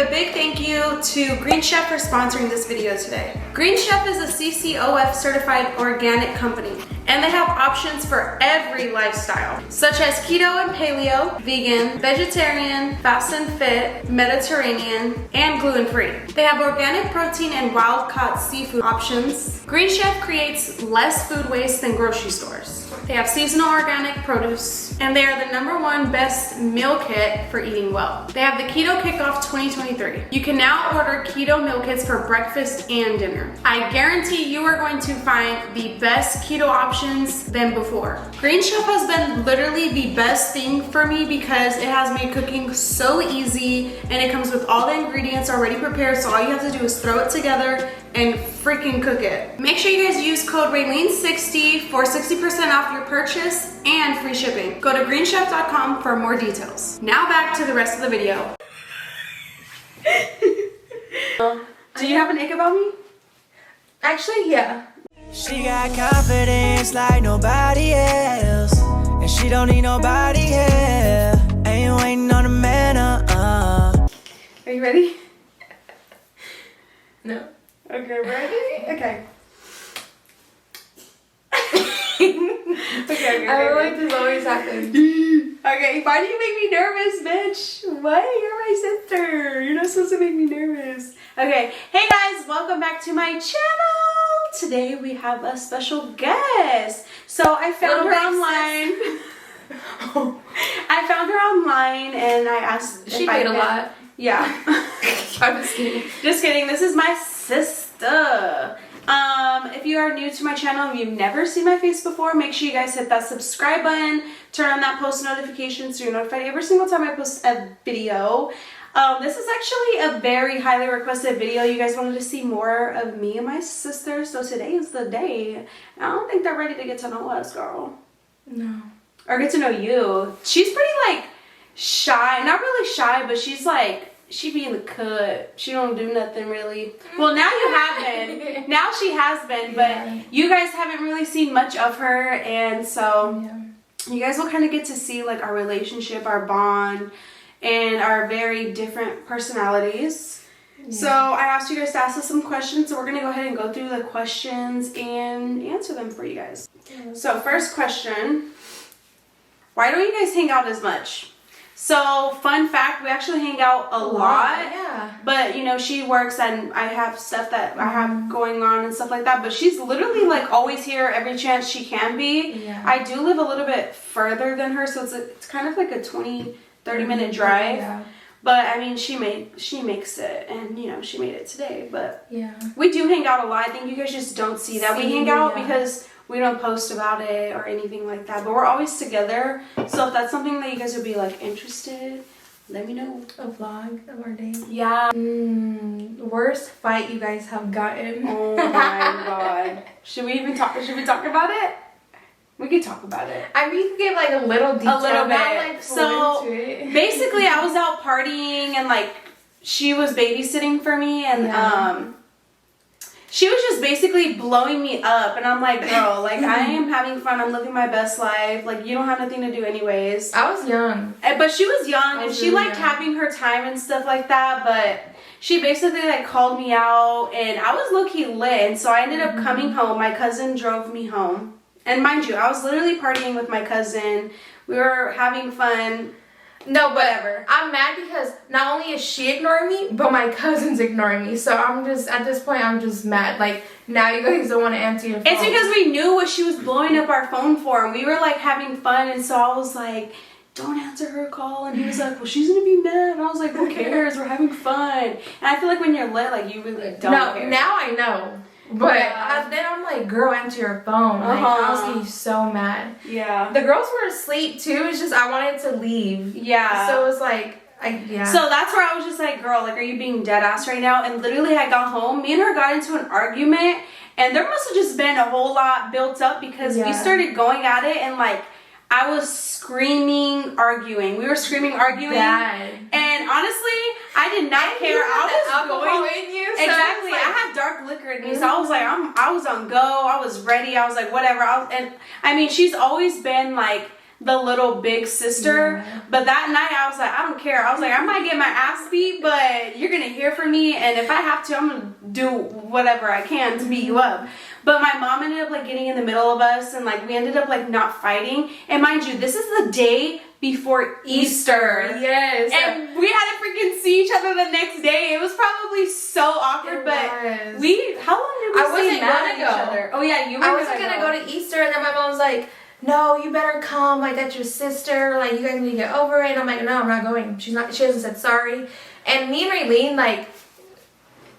a big thank you to Green Chef for sponsoring this video today. Green Chef is a CCOF certified organic company, and they have options for every lifestyle, such as keto and paleo, vegan, vegetarian, fast and fit, Mediterranean, and gluten-free. They have organic protein and wild-caught seafood options. Green Chef creates less food waste than grocery stores. They have seasonal organic produce, and they are the #1 best meal kit for eating well. They have the Keto Kickoff 2023. You can now order keto meal kits for breakfast and dinner. I guarantee you are going to find the best keto options than before. Green Chef has been literally the best thing for me because it has made cooking so easy, and it comes with all the ingredients already prepared, so all you have to do is throw it together and freaking cook it. Make sure you guys use code Raylene60 for 60% off your purchase and free shipping. Go to greenchef.com for more details. Now back to the rest of the video. Do you have an ick about me? Actually, yeah. She got confidence like nobody else, and she don't need nobody here. Ain't waiting on a man, Are you ready? No. Okay, ready? Okay. Okay. I feel like this always happens. Okay, why do you make me nervous, bitch? What? You're my sister. You're not supposed to make me nervous. Okay, hey guys, welcome back to my channel. Today we have a special guest. So I found her online. I found her online and I asked She if I paid a could- lot. Yeah. I'm just kidding. Just kidding. This is my sister. If you are new to my channel, if you've never seen my face before, make sure you guys hit that subscribe button, turn on that post notification so you're notified every single time I post a video. This is actually a very highly requested video. You guys wanted to see more of me and my sister, so today is the day. I don't think they're ready to get to know us, girl. No. Or get to know you. She's pretty like shy, not really shy, but she's like, she be in the cut. She don't do nothing really. Well, now you have been. Now she has been, but Yeah. you guys haven't really seen much of her, and so Yeah. you guys will kind of get to see like our relationship, our bond, and our very different personalities. Yeah. So I asked you guys to ask us some questions, so we're gonna go ahead and go through the questions and answer them for you guys. Yeah. So first question, why don't you guys hang out as much? So fun fact, we actually hang out a lot. Yeah. But you know, she works and I have stuff that I have going on and stuff like that, but she's literally like always here every chance she can be. Yeah. I do live a little bit further than her, so it's kind of like a 20-30 minute drive. Yeah. But I mean, she makes it, and you know, she made it today. But Yeah. we do hang out a lot. I think you guys just don't see that we hang out Yeah. because we don't post about it or anything like that. But we're always together. So if that's something that you guys would be like interested, let me know. A vlog of our day. Yeah. Worst fight you guys have gotten. Oh my god. Should we talk about it? We could talk about it. I mean, you can give like a little detail. A little not, bit. like, full So into it. basically I was out partying and like she was babysitting for me, and Yeah. she was just basically blowing me up, and I'm like, girl, like I am having fun, I'm living my best life, like you don't have nothing to do anyways. I was young. But she was young I and was she really liked young. having her time and stuff like that, but she basically like called me out, and I was low-key lit, and so I ended up coming home. My cousin drove me home, and mind you, I was literally partying with my cousin. We were having fun. No, but Whatever. I'm mad because not only is she ignoring me, but my cousin's ignoring me. So I'm just, at this point, I'm just mad. Like, now you guys don't want to answer your phone. It's because we knew what she was blowing up our phone for, and we were like having fun, and so I was like, don't answer her call, and he was like, well, she's gonna be mad, and I was like, who cares, we're having fun. And I feel like when you're lit, like you really don't No, care. now I know. But Yeah. then I'm like, girl, answer your phone. Like, I was getting so mad. Yeah. The girls were asleep too. It's just I wanted to leave. Yeah. So it was like, yeah. So that's where I was just like, girl, like, are you being dead ass right now? And literally I got home, me and her got into an argument, and there must have just been a whole lot built up because we Yeah. started going at it, and like I was screaming, arguing. We were screaming, arguing. Bad. And honestly, I did not care. You had I the was alcohol going in you, so exactly. it's like- I had dark liquor in me, so I was like, I was on go. I was ready. I was like, whatever. And I mean, she's always been like the little big sister. Yeah. But that night I was like, I don't care. I was like, I might get my ass beat, but you're gonna hear from me, and if I have to, I'm gonna do whatever I can to beat you up. But my mom ended up like getting in the middle of us, and like we ended up like not fighting. And mind you, this is the day before Easter. Yes. And we had to freaking see each other the next day. It was probably so awkward, but how long did we stay mad at each other? Oh yeah, you were I wasn't gonna go to Easter, and then my mom was like, no, you better come, like that's your sister, like you guys need to get over it. And I'm like, no, I'm not going. She hasn't said sorry. And me and Raylene, like,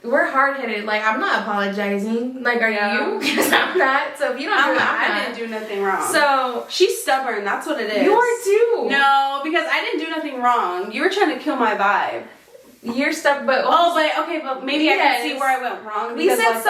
we're hard-headed. Like, I'm not apologizing. Like, are you? Because I'm not. So if you don't do it, I didn't do nothing wrong. So she's stubborn. That's what it is. you are too. No, because I didn't do nothing wrong. You were trying to kill my vibe. You're stuck, but but maybe I can see where I went wrong. We said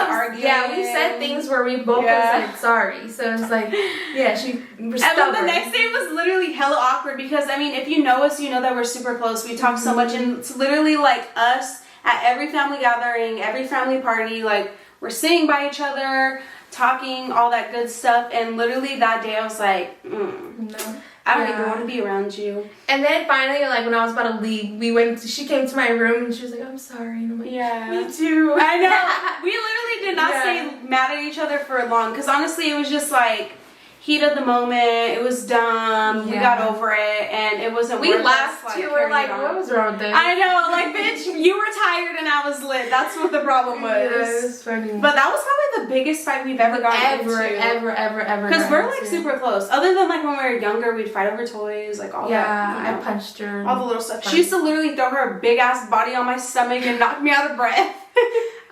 we said things where we both said sorry. So it's like, yeah, we're stubborn. And then the next day was literally hella awkward because I mean, if you know us, you know that we're super close. We talk so much, and it's literally like us at every family gathering, every family party. Like we're sitting by each other, talking, all that good stuff. And literally that day, I was like, no. I don't even want to be around you. And then finally, like when I was about to leave, she came to my room and she was like, I'm sorry. And I'm like, yeah, me too. I know. We literally did not stay mad at each other for long because honestly, it was just like heat of the moment. It was dumb. We got over it, and it wasn't. We laughed too. We're like, what was wrong with this? I know, like, bitch, you were tired and I was lit. That's what the problem was. Yeah, it was funny. But that was probably the biggest fight we've ever gotten into. Ever. Because we're like super close. Other than like when we were younger, we'd fight over toys, like all that. Yeah, I punched her. All the little stuff. She used to literally throw her big ass body on my stomach and knock me out of breath.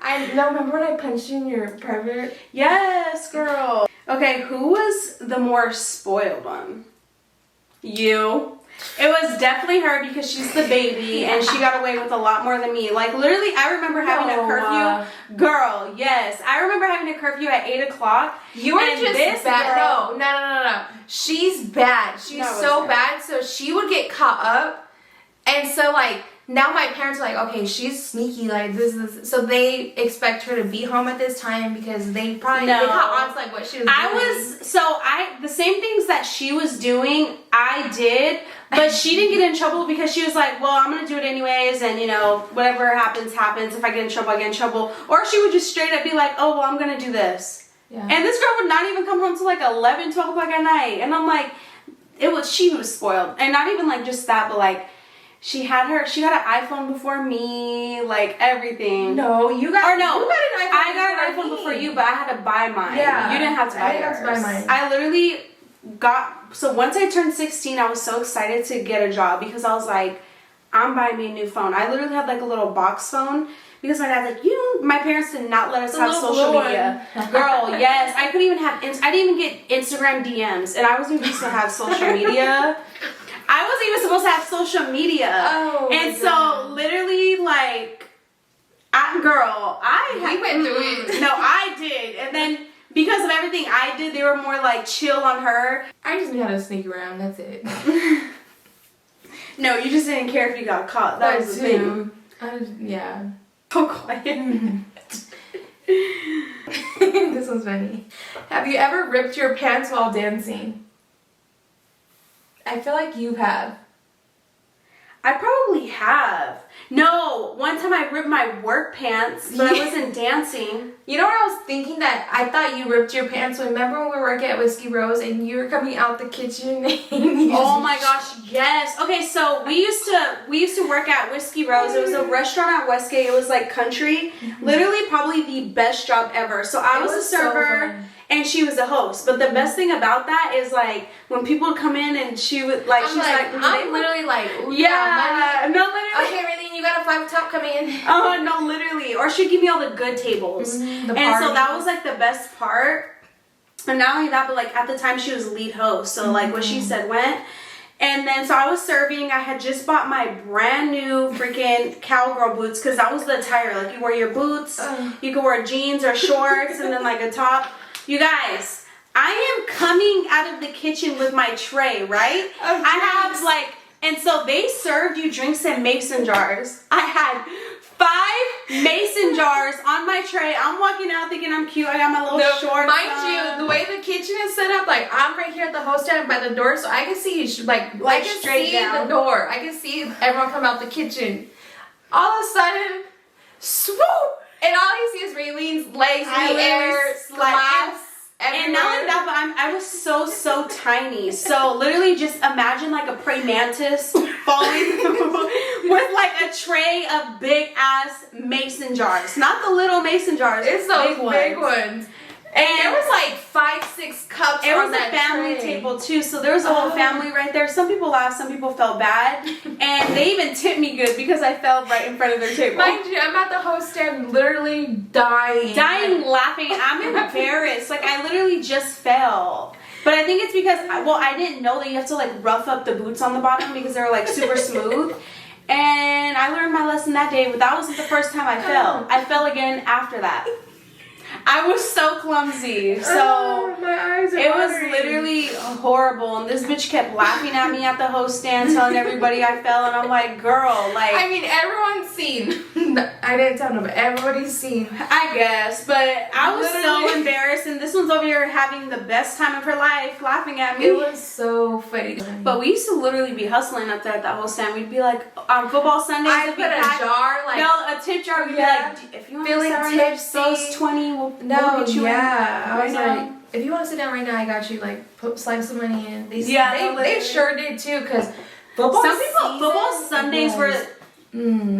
Remember when I punched you in your private? Yes, girl. Okay, who was the more spoiled one? You. It was definitely her because she's the baby and she got away with a lot more than me. Like literally, I remember having a curfew. Girl, yes. I remember having a curfew at 8 o'clock. You are just bad. Girl, No. She's bad. She's so bad. So she would get caught up. And so like, now my parents are like, okay, she's sneaky, like this. So they expect her to be home at this time because they probably they caught on to like what she was doing. The same things that she was doing, I did, but she didn't get in trouble because she was like, well, I'm gonna do it anyways, and you know, whatever happens. If I get in trouble, I get in trouble. Or she would just straight up be like, oh, well, I'm gonna do this. Yeah. And this girl would not even come home till like 11, 12 o'clock at night, and I'm like, she was spoiled, and not even like just that, but like. She got an iPhone before me, like everything. No, you got an iPhone. I got an iPhone before you, but I had to buy mine. Yeah, you didn't have to buy yours. I had to buy mine. I literally so once I turned 16, I was so excited to get a job because I was like, I'm buying me a new phone. I literally had like a little box phone because my dad's like, my parents did not let us have social media. Girl, yes, I couldn't even have. I didn't even get Instagram DMs, and I wasn't supposed to have social media. I wasn't even supposed to have social media. Oh, and so literally like, we went through it. No, I did. And then because of everything I did, they were more like chill on her. I just knew how to sneak around, that's it. No, you just didn't care if you got caught. That was the thing. Yeah. So quiet. This one's funny. Have you ever ripped your pants while dancing? I feel like you have. I probably have. No, one time I ripped my work pants, but I wasn't dancing. You know what I was thinking? That I thought you ripped your pants. Remember when we were working at Whiskey Rose and you were coming out the kitchen? Oh my gosh, yes. Okay, so we used to work at Whiskey Rose. It was a restaurant at Westgate. It was like country. Literally, probably the best job ever. So I was a server. So and she was a host. But the best thing about that is like when people would come in and she would like, I'm literally like, yeah, no, literally. Okay, Raylene, you got a 5 top coming in. Oh, no, literally. Or she'd give me all the good tables. And so that was like the best part. And not only that, but like at the time she was lead host. So like what she said went. And then so I was serving. I had just bought my brand new freaking cowgirl boots because that was the attire. Like you wear your boots, you could wear jeans or shorts and then like a top. You guys, I am coming out of the kitchen with my tray, right? I have like And so they served you drinks in mason jars. I had 5 mason jars on my tray. I'm walking out thinking I'm cute. I got my little shorts. Mind you, the way the kitchen is set up, like I'm right here at the host stand by the door, so I can see like I can straight see down. the door. I can see everyone come out the kitchen. All of a sudden, swoop! And all I see is Raylene's legs in the air, glass. And not only that, but I was so tiny. So literally just imagine like a praying mantis falling with like a tray of big ass mason jars. Not the little mason jars. It's those big ones. And there was like 5-6 cups it on was that a family tray. table too, so there was a whole family right there. Some people laughed, some people felt bad, and they even tipped me good because I fell right in front of their table. Mind you, I'm at the host stand literally dying Laughing. I'm embarrassed. Like I literally just fell. But I think it's because, I didn't know that you have to like rough up the boots on the bottom because they were like super smooth. And I learned my lesson that day, but that wasn't the first time I fell. I fell again after that. I was so clumsy, so my eyes are it was watering. literally horrible. And this bitch kept laughing at me at the host stand, telling everybody I fell, and I'm like, girl, like. I mean, everyone's seen. I didn't tell them, but everybody's seen. I guess, but I was so Literally. embarrassed, and this one's over here having the best time of her life, laughing at me. It was so funny. But we used to literally be hustling up there at that whole stand. We'd be like, on football Sundays, I it'd put be a packed. jar, like. No, a tip jar. We'd Yeah. be like, if you want Feeling to sit tipsy. those 20, we'll No, get you yeah. in. I was Right like, if you want to sit down right now, I got you. Like, slide some money in. They literally. sure did too, because football football Sundays were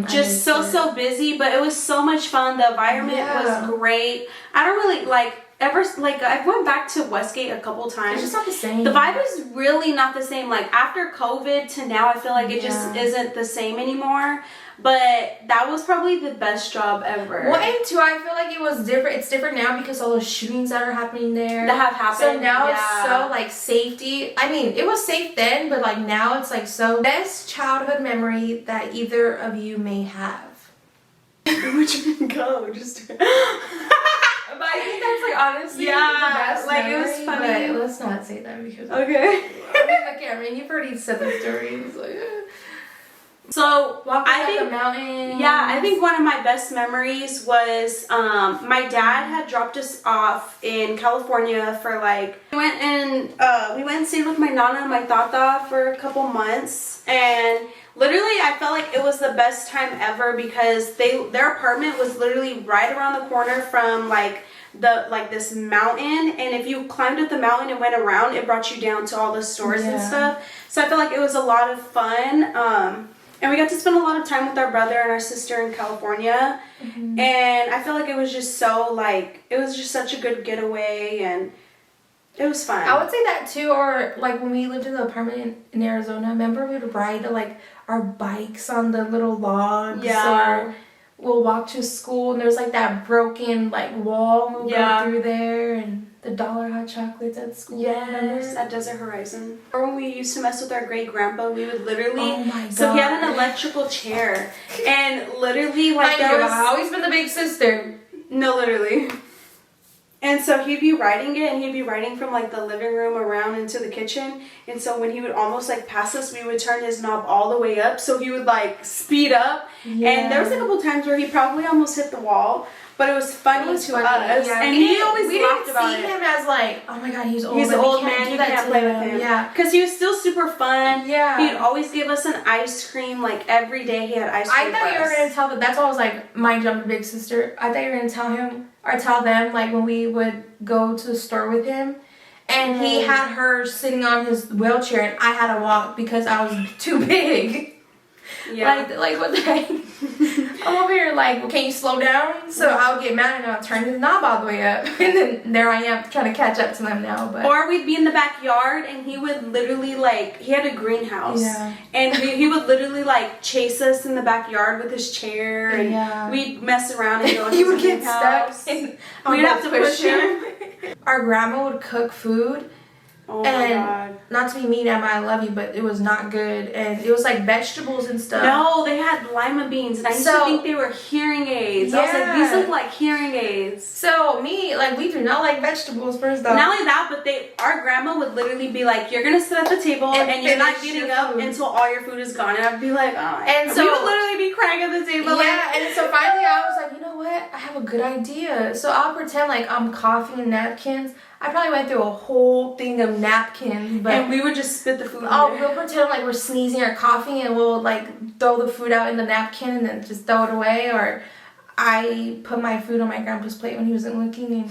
just so busy, but it was so much fun. The environment was great. I don't really I went back to Westgate a couple times. It's just not the same. The vibe is really not the same. Like after COVID to now, I feel like it just isn't the same anymore. But that was probably the best job ever. Well, and two, I feel like it was different. It's different now because all the shootings that are happening there. That have happened. So now it's so like safety. I mean, it was safe then, but like now it's like so. Best childhood memory that either of you may have. Which one go? Just. But I think that's like honestly the best like memory, it was funny. But let's not say that because Okay. I mean, you've already said the story. It's like. So Walking I up think the mountains. Yeah, I think one of my best memories was my dad had dropped us off in California for like we went and stayed with my nana and my tata for a couple months, and literally I felt like it was the best time ever because their apartment was literally right around the corner from like this mountain, and if you climbed up the mountain and went around, it brought you down to all the stores and stuff. So I felt like it was a lot of fun. And we got to spend a lot of time with our brother and our sister in California. Mm-hmm. And I feel like it was just such a good getaway, and it was fun. I would say that too, or like when we lived in the apartment in Arizona, remember we would ride like our bikes on the little logs. Yeah. Or we'll walk to school and there's like that broken like wall and we'll go through there, and the $1 hot chocolates at school. Yes, at Desert Horizon. Or when we used to mess with our great grandpa, we would literally. Oh my god. So he had an electrical chair, and literally like I've always been the big sister. No, literally. And so he'd be riding it, and he'd be riding from like the living room around into the kitchen. And so when he would almost like pass us, we would turn his knob all the way up, so he would like speed up. Yeah. And there was a couple times where he probably almost hit the wall. But it was funny to us, yeah, and he always laughed about it. We didn't see him as like, oh my god, he's old. He's an old man. You can't play with him. Yeah, because he was still super fun. Yeah, he'd always give us an ice cream. Like every day, he had ice cream. I thought you were gonna tell them. That's why I was like, mind you, I'm the big sister. I thought you were gonna tell him or tell them like when we would go to the store with him, and he had her sitting on his wheelchair, and I had to walk because I was too big. Yeah. Like what the heck? I'm over here like, well, can you slow down? So I would get mad and I'll turn his knob all the way up. And then there I am trying to catch up to them now. But or we'd be in the backyard and he would literally like, he had a greenhouse. Yeah. And he would literally like chase us in the backyard with his chair. And we'd mess around and go into he would the get greenhouse. stuck. We'd have to push him. Our grandma would cook food. Oh and my god. not to be mean, Emma, I love you, but it was not good. And it was like vegetables and stuff. No, they had lima beans, and I used to think they were hearing aids. I was like, these look like hearing aids. So me, like, we do not like vegetables first off. Not only that, but our grandma would literally be like, you're gonna sit at the table and you're not getting up until all your food is gone. And I'd be like, oh. And so we would literally be crying at the table. Yeah, and so finally I was like, you know what? I have a good idea. So I'll pretend like I'm coughing in napkins. I probably went through a whole thing of napkins, but and we would just spit the food. We'll pretend like we're sneezing or coughing, and we'll like throw the food out in the napkin and then just throw it away. Or I put my food on my grandpa's plate when he wasn't looking, and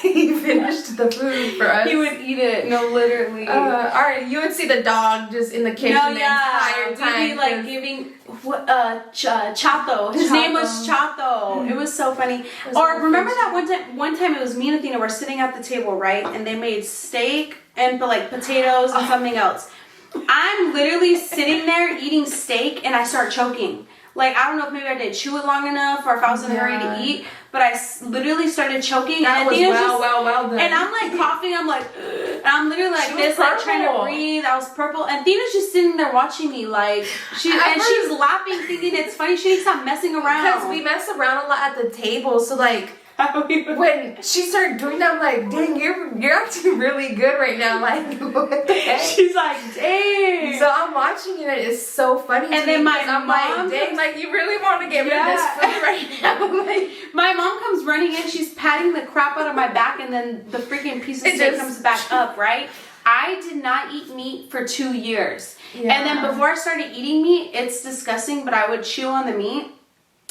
he finished the food for us. He would eat it. No, literally. Or you would see the dog just in the kitchen the entire time. We'd be like giving Chato. His name was Chato. It was so funny. Or remember that one time it was me and Athena were sitting at the table, right? And they made steak and like potatoes and something else. I'm literally sitting there eating steak and I start choking. Like, I don't know if maybe I didn't chew it long enough or if I was in a hurry to eat, but I literally started choking. That and was well done. And I'm like coughing, I'm like, and I'm literally like this, like trying to breathe. I was purple. And Thena's just sitting there watching me, like, she's laughing, thinking it's funny. She didn't stop messing around. Because we mess around a lot at the table, so like, when she started doing that, I'm like, dang, you're acting really good right now. Like, what the heck? She's like, dang. So I'm watching it. It's so funny. And then I'm like, dang, like you really want to get rid of this food right now. Like, my mom comes running in. She's patting the crap out of my back, and then the freaking piece of steak comes back up. Right? I did not eat meat for 2 years, and then before I started eating meat, it's disgusting. But I would chew on the meat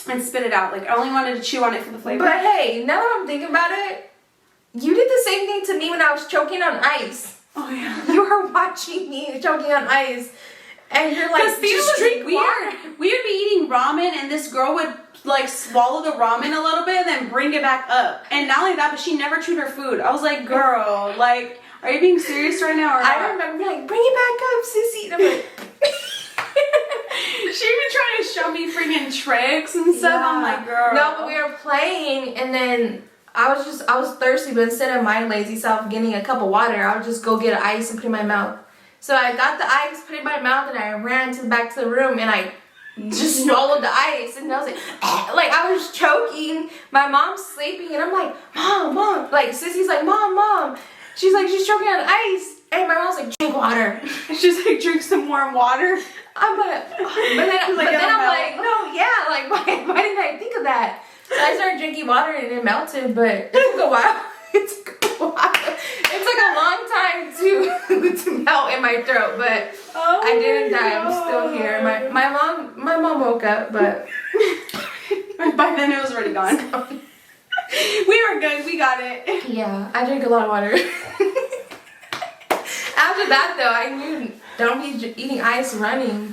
and spit it out. Like, I only wanted to chew on it for the flavor. But hey, now that I'm thinking about it, you did the same thing to me when I was choking on ice. Oh, yeah. You were watching me choking on ice. And you're like, just drink water. We would be eating ramen, and this girl would, like, swallow the ramen a little bit and then bring it back up. And not only that, but she never chewed her food. I was like, girl, like, are you being serious right now? Or I remember being like, bring it back up, sissy. And I'm like... She even trying to show me freaking tricks and stuff. Yeah. I'm like, girl. No, but we were playing, and then I was thirsty, but instead of my lazy self getting a cup of water, I would just go get ice and put it in my mouth. So I got the ice, put it in my mouth, and I ran to the back to the room, and I just swallowed the ice, and I was like I was choking. My mom's sleeping, and I'm like, mom, like Sissy's like, mom. She's like, she's choking on ice. And my mom's like, drink water. She's like, drink some warm water. I'm like, but then I'm like, no, yeah, like, why didn't I think of that? So I started drinking water and it melted, but it took a while. It took a long time to melt in my throat, but I didn't die. I'm still here. My mom woke up, but by then it was already gone. We were good. We got it. Yeah, I drink a lot of water. After that, though, I knew don't be eating ice running.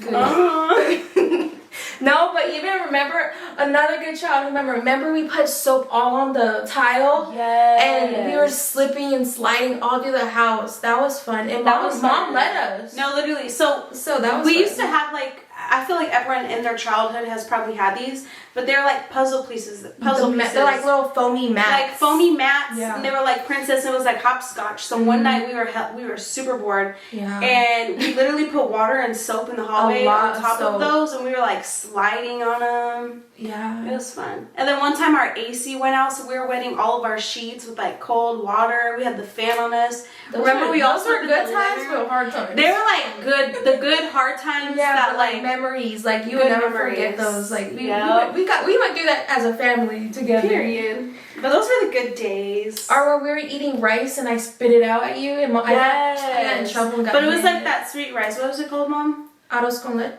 No, but even remember another good childhood memory. Remember we put soap all on the tile? Yes. And we were slipping and sliding all through the house. That was fun. And mom let us. No, literally. So that was we fun. used to have like, I feel like everyone in their childhood has probably had these, but they're like puzzle pieces. They're like little foamy mats. Like foamy mats, yeah. And they were like princess. It was like hopscotch. So one night we were super bored, and we literally put water and soap in the hallway on top of those, and we were like sliding on them. Yeah, it was fun. And then one time our AC went out, so we were wetting all of our sheets with like cold water. We had the fan on us. Remember, we also were good times, but hard times. They were like the good hard times. Yeah, that like memories. Like you would never forget those. Like we went through that as a family together. Period. But those were the good days. Or when we were eating rice and I spit it out at you, and I got in trouble. And got but it was like that sweet rice. What was it called, Mom? Arroz con leche.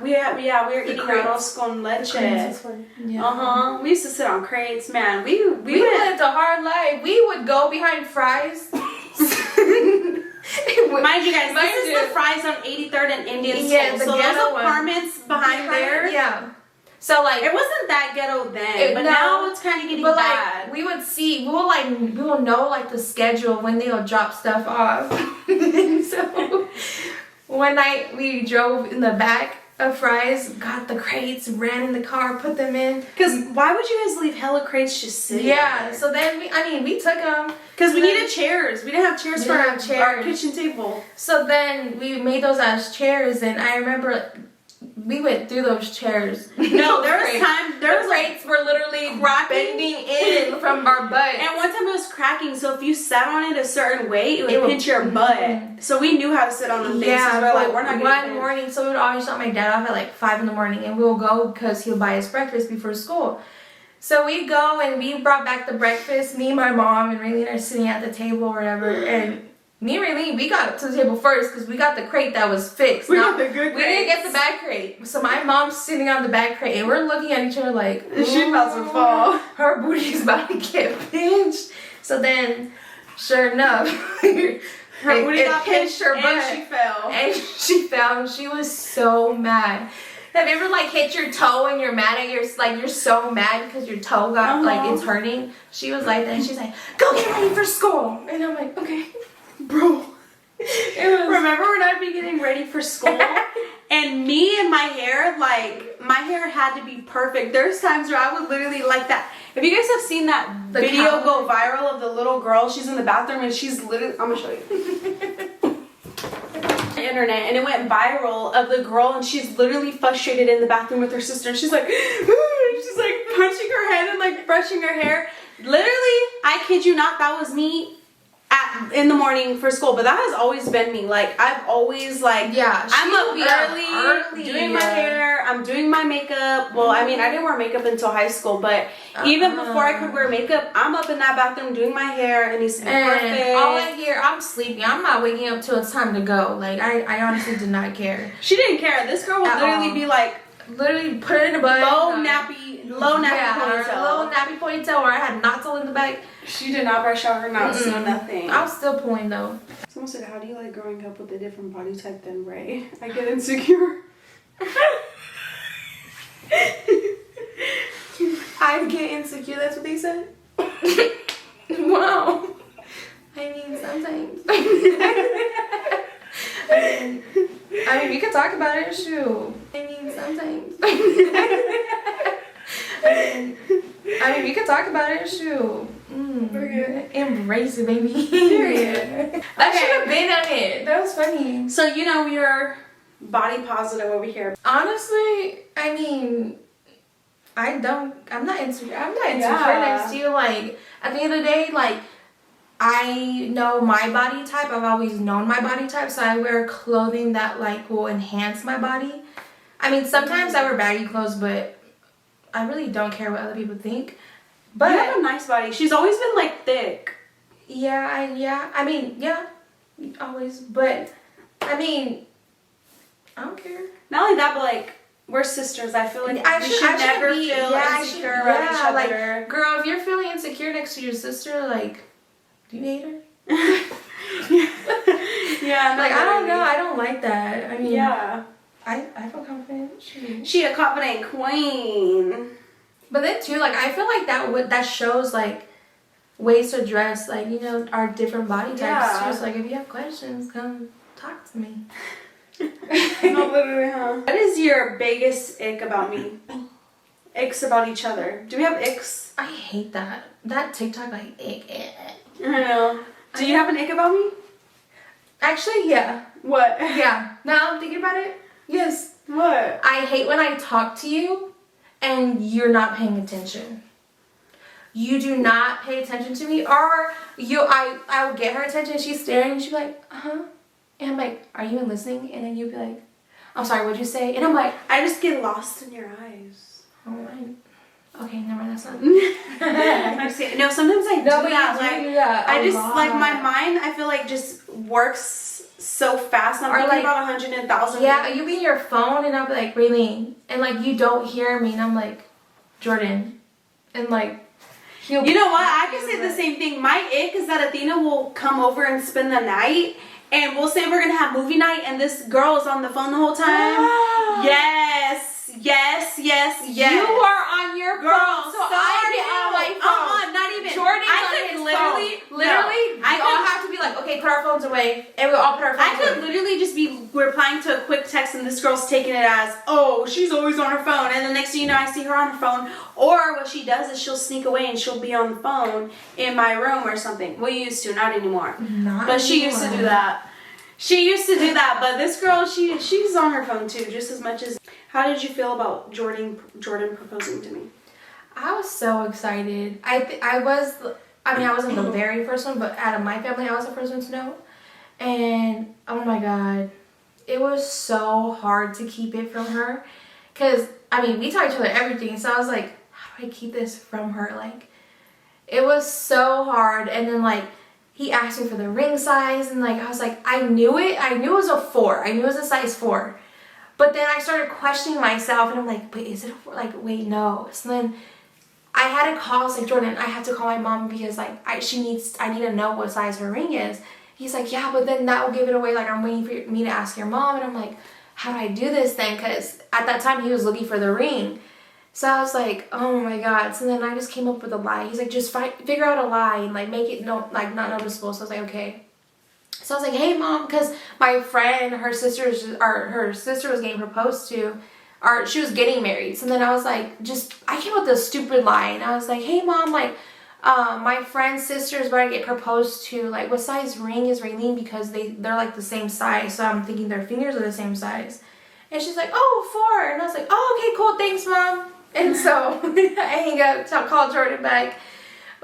We were eating arroz con leche. Yeah. We used to sit on crates, man. We lived a hard life. We would go behind fries. Mind you guys, this is the fries on 83rd and Indian School. Yeah, so those apartments behind there. Yeah. So like it wasn't that ghetto then, but now it's kind of getting bad. Like we will know like the schedule when they'll drop stuff off. So one night we drove in the back of fries, got the crates, ran in the car, put them in. Because why would you guys leave hella crates just sitting there? So then we took them. Because we needed chairs. We didn't have chairs for our chairs. kitchen table. So then we made those as chairs, and I remember we went through those chairs. No, there was time. The crates were literally bending in from our butt. And one time it was cracking, so if you sat on it a certain way, it would pinch your butt. So we knew how to sit on the things. Yeah, we're like, we're not one morning, so we would always drop my dad off at like 5 in the morning, and we'll go because he'll buy us breakfast before school. So we go and we brought back the breakfast. Me, my mom, and Raylene are sitting at the table or whatever, and me and Raylene, we got to the table first because we got the crate that was fixed. We got the good crate. We didn't get the bad crate. So my mom's sitting on the bad crate, and we're looking at each other like, she about to fall. Her booty's about to get pinched. So then, sure enough, her booty got pinched, her butt, and she fell. And she fell, and she was so mad. Have you ever like hit your toe and you're mad at you're so mad because your toe got like it's hurting? She was like that, and she's like, "Go get ready for school," and I'm like, "Okay." Bro, remember when I'd be getting ready for school and me and my hair, like my hair had to be perfect. There's times where I would literally like that. If you guys have seen that video go viral of the little girl, she's in the bathroom and she's literally, I'm gonna show you. Internet, and it went viral of the girl, and she's literally frustrated in the bathroom with her sister, and she's like, she's like punching her head and like brushing her hair. Literally, I kid you not, that was me in the morning for school. But that has always been me. Like I've always like, I'm up early doing my hair, I'm doing my makeup. Well, I mean, I didn't wear makeup until high school, but even before I could wear makeup, I'm up in that bathroom doing my hair. It needs to be perfect. All I hear, I'm sleeping. I'm not waking up till it's time to go. Like I honestly did not care. She didn't care. This girl would literally be like, literally put it in a bun. Low nappy ponytail. Low nappy ponytail where I had knots all in the back. She did not brush out her knots, no nothing. I was still pulling though. Someone said, how do you like growing up with a different body type than Ray? I get insecure. I get insecure, that's what they said? Wow. I mean, sometimes. I mean, we could talk about it, shoot. I mean, sometimes. I mean, we could talk about it, shoot. Embrace it, baby. Period. That should have been on it. That was funny. So, you know, you're body positive over here. Honestly, I mean, I'm not insecure next to you. Like, at the end of the day, like, I know my body type. I've always known my body type, so I wear clothing that like will enhance my body. I mean, sometimes I wear baggy clothes, but I really don't care what other people think. But you have a nice body. She's always been like thick. I mean, always. But I mean, I don't care. Not only that, but like we're sisters. I feel like we should never feel insecure around each other. Like, girl, if you're feeling insecure next to your sister, like, do you hate her? Yeah. Like, I don't know. I don't like that. I mean, I feel confident. She a confident queen. But then too, like, I feel like that shows like ways to dress, like, you know, our different body types. Yeah. Just like, if you have questions, come talk to me. No, literally, huh? What is your biggest ick about me? Icks about each other. Do we have icks? I hate that. That TikTok, like, ick. I know. Do you have an ick about me? Actually, yeah. What? Yeah. Now I'm thinking about it. Yes. What? I hate when I talk to you and you're not paying attention. You do not pay attention to me, or I will get her attention. She's staring, and she'll be like, and I'm like, are you even listening? And then you'll be like, I'm sorry, what'd you say? And I'm like, I just get lost in your eyes. all right. Okay, never mind, that's not. No, sometimes I do that. Like, I just like my mind. I feel like just works so fast. I'm thinking about 100,000. Yeah, you be in your phone, and I'll be like, Raylene, and like you don't hear me, and I'm like, Jordan, and like. You know what? I can say the same thing. My ick is that Athena will come over and spend the night, and we'll say we're gonna have movie night, and this girl is on the phone the whole time. Yes. You are on your phone, so I get on my phone. Not even. Jordan, I could literally. I all have to be like, okay, put our phones away, and we all put our phones I could away. literally just be replying to a quick text and this girl's taking it as, oh, she's always on her phone. And the next thing you know, I see her on her phone. Or what she does is she'll sneak away and she'll be on the phone in my room or something. Well, you used to, not anymore. But she used to do that. She used to do that. But this girl, she's on her phone too, just as much as. How did you feel about Jordan proposing to me? I was so excited. I wasn't the very first one, but out of my family, I was the first one to know. And oh my God, it was so hard to keep it from her. Cause I mean, we tell each other everything. So I was like, how do I keep this from her? Like, it was so hard. And then like, he asked me for the ring size, and like, I was like, I knew it was a 4. I knew it was a size 4. But then I started questioning myself, and I'm like, wait, is it a 4? Like, wait, no. So then I had to call, I was like, Jordan, I have to call my mom because like I need to know what size her ring is. He's like, yeah, but then that will give it away. Like, I'm waiting for me to ask your mom. And I'm like, how do I do this then? Because at that time he was looking for the ring. So I was like, oh my God. So then I just came up with a lie. He's like, just figure out a lie and like make it not noticeable. So I was like, okay. So I was like, hey mom, because my friend, her sister was getting proposed to, or she was getting married. So then I was like, I came up with a stupid lie, and I was like, hey mom, like, my friend's sister is about to get proposed to. Like, what size ring is Raylene? Because they're like the same size. So I'm thinking their fingers are the same size. And she's like, oh, 4. And I was like, oh, okay, cool, thanks mom. And so I hang up, call Jordan back.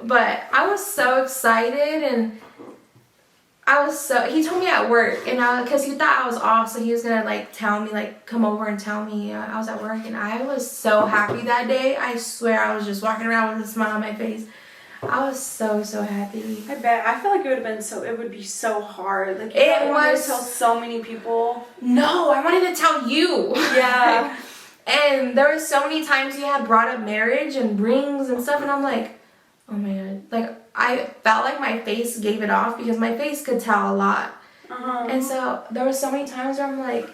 But I was so excited, and he told me at work, and because he thought I was off, so he was gonna like tell me, like come over and tell me I was at work, and I was so happy that day. I swear I was just walking around with a smile on my face. I was so happy. I bet. I feel like it would be so hard. Like, it was to tell so many people. No, I wanted to tell you. Yeah. And there were so many times he had brought up marriage and rings and stuff, and I'm like, oh my God. Like, I felt like my face gave it off because my face could tell a lot. And so there were so many times where I'm like,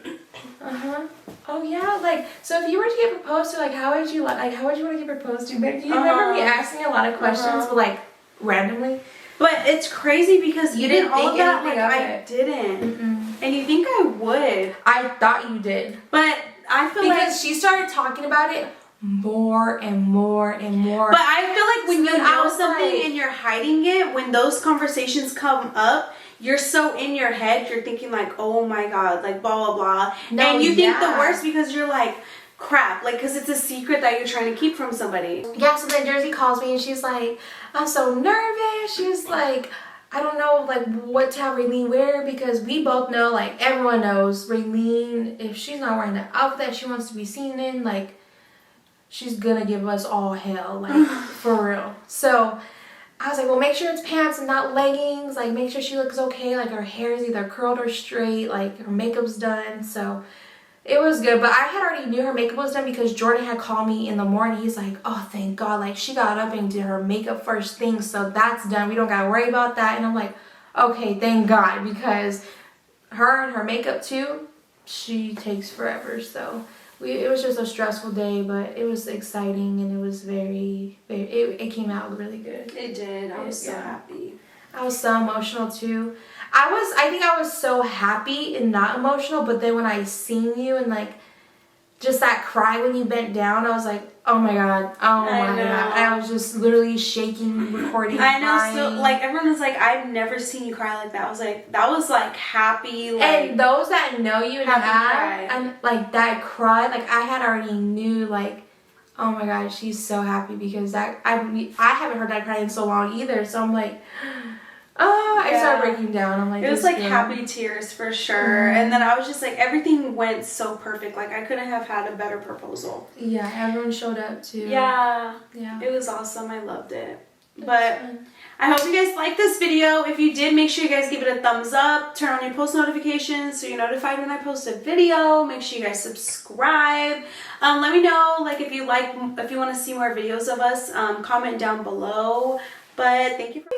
oh yeah, like, so if you were to get proposed to, like, how would you want to get proposed to? But you remember me asking a lot of questions, but like randomly. But it's crazy because You didn't all think that, anything like, of I it. didn't. And you think I would. I thought you did. But I feel because she started talking about it more and more and more. But I feel like when you know something like, and you're hiding it, when those conversations come up, you're so in your head, you're thinking like, oh my God, like blah, blah, blah. No, and you think the worst because you're like, crap, like, because it's a secret that you're trying to keep from somebody. Yeah, so then Jersey calls me and she's like, I'm so nervous. She's like, I don't know, like, what to have Raylene wear, because we both know, like, everyone knows Raylene, if she's not wearing the outfit that she wants to be seen in, like, she's gonna give us all hell, like, for real. So I was like, well, make sure it's pants and not leggings. Like, make sure she looks okay. Like, her hair is either curled or straight. Like, her makeup's done. So it was good. But I had already knew her makeup was done because Jordan had called me in the morning. He's like, oh, thank God. Like, she got up and did her makeup first thing. So that's done. We don't got to worry about that. And I'm like, okay, thank God. Because her and her makeup, too, she takes forever. So it was just a stressful day, but it was exciting, and it was it came out really good. It did. I was so happy. I was so emotional too. I think I was so happy and not emotional, but then when I seen you and like just that cry when you bent down, I was like, oh my God, oh my God. I was just literally shaking, recording, I know, crying. so like everyone was like, I've never seen you cry like that. I was like, that was like happy, like, and those that know you and happy cry. and like that cry, like I had already knew, like, oh my God, she's so happy, because that I haven't heard that cry in so long either. So I'm like, oh, I started breaking down. I'm like, it was like happy tears for sure. And then I was just like, everything went so perfect. Like, I couldn't have had a better proposal. Yeah, everyone showed up too. Yeah. It was awesome. I loved it. But I hope you guys liked this video. If you did, make sure you guys give it a thumbs up. Turn on your post notifications so you're notified when I post a video. Make sure you guys subscribe. Let me know, like, if you want to see more videos of us. Comment down below. But thank you for